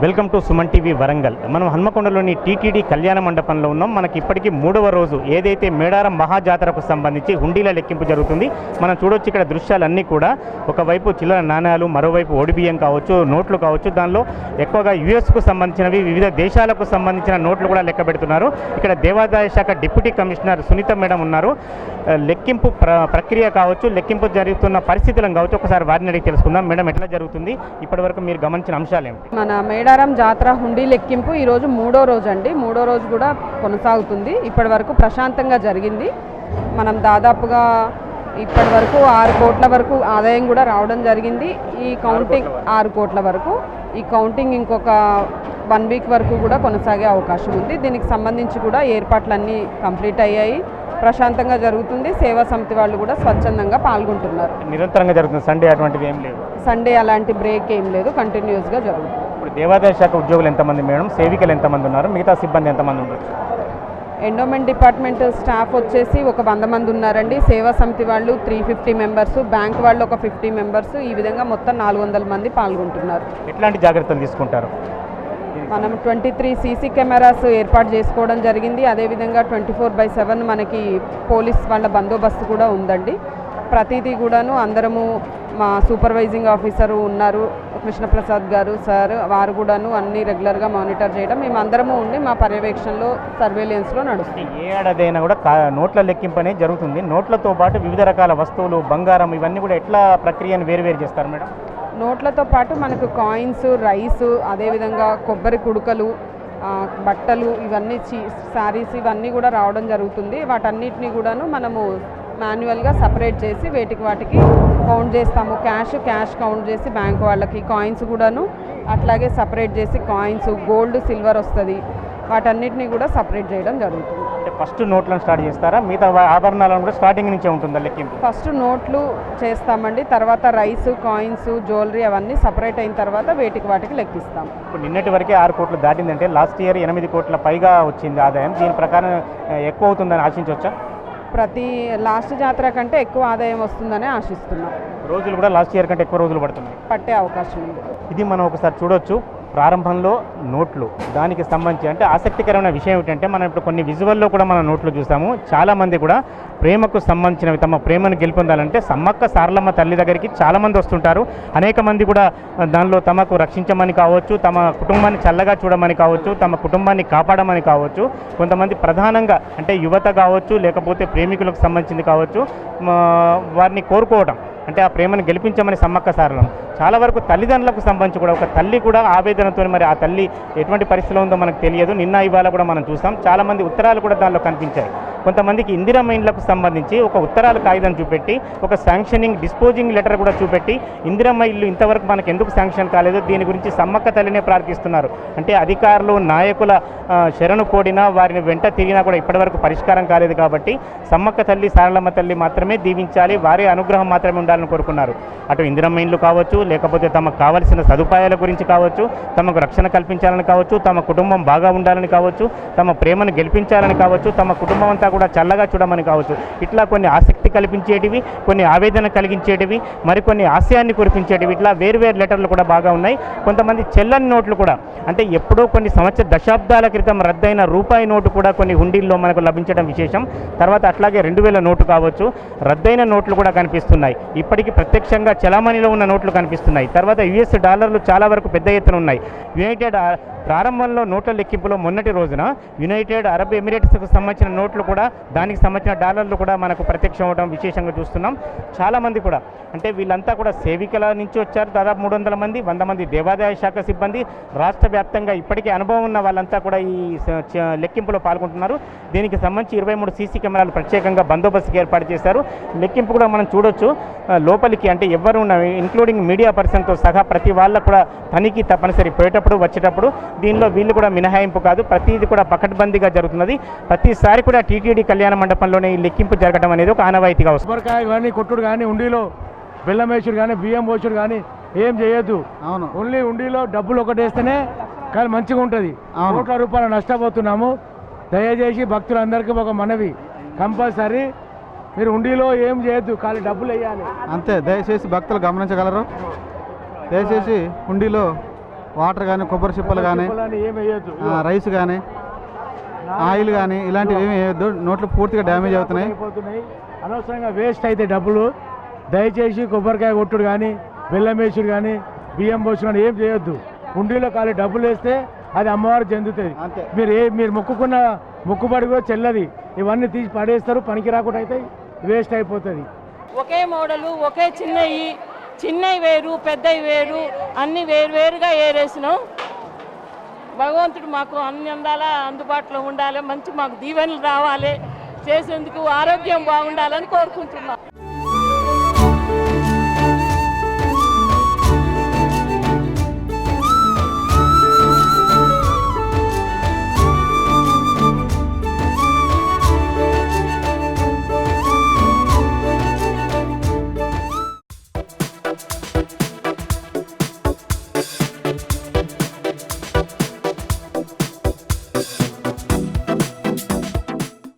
Welcome to Suman TV Warangal. మనం హన్మకొండలోని TTD కళ్యాణ మండపంలో ఉన్నాం. మనకి ఇప్పటికీ 3వ రోజు ఏదైతే మేడారం మహాజాతరకు సంబంధించి హుండీల లెక్కింపు జరుగుతుంది. మనం చూడొచ్చు ఇక్కడ దృశ్యాలన్నీ కూడా ఒకవైపు చిల్లర నాణ్యాలు, మరోవైపు ఓడిబియ్యం కావచ్చు, నోట్లు కావచ్చు. దానిలో ఎక్కువగా యుఎస్కు సంబంధించినవి, వివిధ దేశాలకు సంబంధించిన నోట్లు కూడా లెక్క పెడుతున్నారు. ఇక్కడ దేవాదాయ శాఖ డిప్యూటీ కమిషనర్ సునీత మేడం ఉన్నారు. లెక్కింపు ప్రక్రియ కావచ్చు, లెక్కింపు జరుగుతున్న పరిస్థితులను కావచ్చు, ఒకసారి వారిని అడిగి తెలుసుకుందాం. మేడం, ఎట్లా జరుగుతుంది? ఇప్పటివరకు మీరు గమనించిన అంశాలు ఏమిటి? మన మేడారం జాతర హుండీ లెక్కింపు ఈరోజు 3వ రోజు అండి. 3వ రోజు కూడా కొనసాగుతుంది. ఇప్పటి వరకు ప్రశాంతంగా జరిగింది. మనం దాదాపుగా ఇప్పటి వరకు 6 కోట్ల వరకు ఆదాయం కూడా రావడం జరిగింది. ఈ కౌంటింగ్ 6 కోట్ల వరకు, ఈ కౌంటింగ్ ఇంకొక 1 వీక్ వరకు కూడా కొనసాగే అవకాశం ఉంది. దీనికి సంబంధించి కూడా ఏర్పాట్లన్నీ కంప్లీట్ అయ్యాయి. ప్రశాంతంగా జరుగుతుంది. సేవా సమితి వాళ్ళు కూడా స్వచ్ఛందంగా పాల్గొంటున్నారు. నిరంతరంగా జరుగుతుంది. సండే అటువంటిది ఏం లేదు. సండే అలాంటి బ్రేక్ ఏం లేదు. కంటిన్యూస్గా జరుగుతుంది. ఇప్పుడు దేవాదాయ శాఖ ఉద్యోగులు ఎంతమంది మేడం? సేవికలు ఎంతమంది ఉన్నారు? మిగతా సిబ్బంది ఎంతమంది ఉన్నారు? ఎండోమెంట్ డిపార్ట్మెంట్ స్టాఫ్ వచ్చేసి ఒక 100 మంది ఉన్నారండి. సేవా సమితి వాళ్ళు 350 మెంబర్స్, బ్యాంక్ వాళ్ళు ఒక 50 మెంబర్స్, ఈ విధంగా మొత్తం 400 మంది పాల్గొంటున్నారు. ఎట్లాంటి జాగ్రత్తలు తీసుకుంటారు? మనం 23 సీసీ కెమెరాస్ ఏర్పాటు చేసుకోవడం జరిగింది. అదేవిధంగా 24/7 మనకి పోలీస్ వాళ్ళ బందోబస్తు కూడా ఉందండి. ప్రతిదీ కూడాను అందరము, మా సూపర్వైజింగ్ ఆఫీసరు ఉన్నారు కృష్ణప్రసాద్ గారు సార్, వారు కూడాను అన్ని రెగ్యులర్గా మానిటర్ చేయడం, మేము అందరము ఉండి మా పర్యవేక్షణలో సర్వేలెన్స్లో నడుస్తుంది. ఏ ఏడాదైనా కూడా నోట్ల లెక్కింపు అనేది జరుగుతుంది. నోట్లతో పాటు వివిధ రకాల వస్తువులు, బంగారం, ఇవన్నీ కూడా ఎట్లా ప్రక్రియను వేరు చేస్తారు మేడం? నోట్లతో పాటు మనకు కాయిన్స్, రైస్, అదేవిధంగా కొబ్బరి కుడుకలు, బట్టలు, ఇవన్నీ శారీస్, ఇవన్నీ కూడా రావడం జరుగుతుంది. వాటన్నిటిని కూడాను మనము మాన్యువల్గా సపరేట్ చేసి వాటికి కౌంట్ చేస్తాము. క్యాష్ కౌంట్ చేసి బ్యాంక్ వాళ్ళకి, కాయిన్స్ కూడాను అట్లాగే సపరేట్ చేసి, కాయిన్స్, గోల్డ్, సిల్వర్ వస్తుంది, వాటన్నిటిని కూడా సపరేట్ చేయడం జరుగుతుంది. అంటే ఫస్ట్ నోట్లను స్టార్ట్ చేస్తారా? మిగతా ఆభరణాలను కూడా స్టార్టింగ్ నుంచే ఉంటుందా లెక్కింపు? ఫస్ట్ నోట్లు చేస్తామండి. తర్వాత రైస్, కాయిన్స్, జ్యువెలరీ అవన్నీ సపరేట్ అయిన తర్వాత వాటికి లెక్కిస్తాం. ఇప్పుడు నిన్నటి వరకే 6 కోట్లు దాటిందంటే లాస్ట్ ఇయర్ 8 కోట్ల పైగా వచ్చింది ఆదాయం. దీని ప్రకారం ఎక్కువ అవుతుందని ఆశించవచ్చా? ప్రతి లాస్ట్ జాతర కంటే ఎక్కువ ఆదాయం వస్తుందని ఆశిస్తున్నాం. రోజులు కూడా లాస్ట్ ఇయర్ కంటే ఎక్కువ రోజులు పట్టే అవకాశం ఉంది. ఇది మనం ఒకసారి చూడొచ్చు. ప్రారంభంలో నోట్లు, దానికి సంబంధించి అంటే ఆసక్తికరమైన విషయం ఏమిటంటే, మనం ఇప్పుడు కొన్ని విజువల్లో కూడా మనం నోట్లు చూసాము. చాలామంది కూడా ప్రేమకు సంబంధించినవి, తమ ప్రేమను గెలుపొందాలంటే సమ్మక్క సారలమ్మ తల్లి దగ్గరికి చాలామంది వస్తుంటారు. అనేక మంది కూడా దానిలో తమకు రక్షించమని కావచ్చు, తమ కుటుంబాన్ని చల్లగా చూడమని కావచ్చు, తమ కుటుంబాన్ని కాపాడమని కావచ్చు, కొంతమంది ప్రధానంగా అంటే యువత కావచ్చు, లేకపోతే ప్రేమికులకు సంబంధించింది కావచ్చు, వారిని కోరుకోవడం అంటే ఆ ప్రేమను గెలిపించమని సమ్మక్క సారలమ్మ. చాలా వరకు తల్లిదండ్రులకు సంబంధించి కూడా ఒక తల్లి కూడా ఆవేదనతో, మరి ఆ తల్లి ఎటువంటి పరిస్థితిలో ఉందో మనకు తెలియదు. నిన్న ఇవాళ కూడా మనం చూసాం, చాలామంది ఉత్తరాలు కూడా దానిలో కనిపించాయి. కొంతమందికి ఇందిరమ్మ ఇండ్లకు సంబంధించి ఒక ఉత్తరాల కాగితం చూపెట్టి, ఒక శాంక్షనింగ్ డిస్పోజింగ్ లెటర్ కూడా చూపెట్టి, ఇందిరమ్మ ఇల్లు ఇంతవరకు మనకు ఎందుకు శాంక్షన్ కాలేదు, దీని గురించి సమ్మక్క తల్లినే ప్రార్థిస్తున్నారు. అంటే అధికారులు, నాయకుల శరణు కోడినా, వారిని వెంట తిరిగినా కూడా ఇప్పటివరకు పరిష్కారం కాలేదు. కాబట్టి సమ్మక్క తల్లి, సారలమ్మ తల్లి మాత్రమే దీవించాలి, వారి అనుగ్రహం మాత్రమే ఉండాలని కోరుకున్నారు. అటు ఇందిరమ్మ ఇండ్లు కావచ్చు, లేకపోతే తమకు కావలసిన సదుపాయాల గురించి కావచ్చు, తమకు రక్షణ కల్పించాలని కావచ్చు, తమ కుటుంబం బాగా ఉండాలని కావచ్చు, తమ ప్రేమను గెలిపించాలని కావచ్చు, తమ కుటుంబం అంతా కూడా చల్లగా చూడమని కావచ్చు. ఇట్లా కొన్ని ఆసక్తి కల్పించేటివి, కొన్ని ఆవేదన కలిగించేటివి, మరికొన్ని ఆశయాన్ని కురిపించేటివి, ఇట్లా వేరువేరు లెటర్లు కూడా బాగా ఉన్నాయి. కొంతమంది చెల్లని నోట్లు కూడా, అంటే ఎప్పుడో కొన్ని దశాబ్దాల క్రితం రద్దయిన రూపాయి నోటు కూడా కొన్ని హుండీల్లో మనకు లభించడం విశేషం. తర్వాత అట్లాగే 2000 నోటు కావచ్చు, రద్దయిన నోట్లు కూడా కనిపిస్తున్నాయి. ఇప్పటికీ ప్రత్యక్షంగా చలామణిలో ఉన్న నోట్లు కనిపిస్తున్నాయి. తర్వాత US డాలర్లు చాలా వరకు పెద్ద ఎత్తున ఉన్నాయి. యునైటెడ్ ప్రారంభంలో నోట్ల లెక్కింపులో మొన్నటి రోజున యునైటెడ్ అరబ్ ఎమిరేట్స్కు సంబంధించిన నోట్లు కూడా, దానికి సంబంధించిన డాలర్లు కూడా మనకు ప్రత్యక్షం అవడం విశేషంగా చూస్తున్నాం. చాలామంది కూడా అంటే వీళ్ళంతా కూడా సేవికల నుంచి వచ్చారు. దాదాపు 300 మంది, 100 మంది దేవాదాయ శాఖ సిబ్బంది, రాష్ట్ర వ్యాప్తంగా ఇప్పటికీ అనుభవం ఉన్న వాళ్ళంతా కూడా ఈ లెక్కింపులో పాల్గొంటున్నారు. దీనికి సంబంధించి 23 సీసీ కెమెరాలు ప్రత్యేకంగా బందోబస్తుకి ఏర్పాటు చేశారు. లెక్కింపు కూడా మనం చూడొచ్చు. లోపలికి అంటే ఎవరు ఉన్న, ఇంక్లూడింగ్ మీడియా పర్సన్తో సహా ప్రతి వాళ్ళకు కూడా తనిఖీ తప్పనిసరి, పోయేటప్పుడు వచ్చేటప్పుడు. దీనిలో వీళ్ళు కూడా మినహాయింపు కాదు, ప్రతిదీ కూడా పకడ్బందీగా జరుగుతున్నది. ప్రతిసారి కూడా టీటీడీ కళ్యాణ మండపంలోనే ఈ లెక్కింపు జరగడం అనేది ఒక ఆనవాయితీగా వస్తుంది. కొబ్బరికాయ కానీ, కొట్టుడు కానీ, ఉండిలో బెల్లం వేసుడు కానీ, బియ్యం పోసుడు కానీ ఏం చేయొద్దు. అవును, ఓన్లీ ఉండిలో డబ్బులు ఒకటి వేస్తేనే కానీ మంచిగా ఉంటుంది. కోట్ల రూపాయలు నష్టపోతున్నాము. దయచేసి భక్తులందరికీ ఒక మనవి, కంపల్సరీ మీరు ఉండిలో ఏం చేయొద్దు, ఖాళీ డబ్బులు వేయాలి అంతే. దయచేసి భక్తులు గమనించగలరు. దయచేసి ఉండిలో వాటర్ కానీ కొబ్బరి చిప్పలు కానీ ఏం వేయొద్దు, రైస్ కానీ ఆయిల్ కానీ ఇలాంటివి ఏమి వేయొద్దు. నోట్లు పూర్తిగా డ్యామేజ్ అవుతున్నాయి. అనవసరంగా వేస్ట్ అయితే డబ్బులు. దయచేసి కొబ్బరికాయ కొట్టుడు కానీ బెల్లం వేసుడు కానీ బియ్యం పోసుడు కానీ ఏం చేయొద్దు. ఉండిలో ఖాళీ డబ్బులు వేస్తే అది అమ్మవారు చెందుతుంది. మీరు మొక్కుకున్న మొక్కుబడి కూడా చెల్లది. ఇవన్నీ తీసి పడేస్తారు, పనికి రాకుండా అయితే వేస్ట్ అయిపోతుంది. ఒకే మోడలు, ఒకే చిన్నవి వేరు, పెద్దవి వేరు, అన్నీ వేరుగా ఏరేసినాం. భగవంతుడు మాకు అన్ని అందాల అందుబాటులో ఉండాలి, మంచి మాకు దీవెనలు రావాలి, చేసేందుకు ఆరోగ్యం బాగుండాలని కోరుకుంటున్నాం.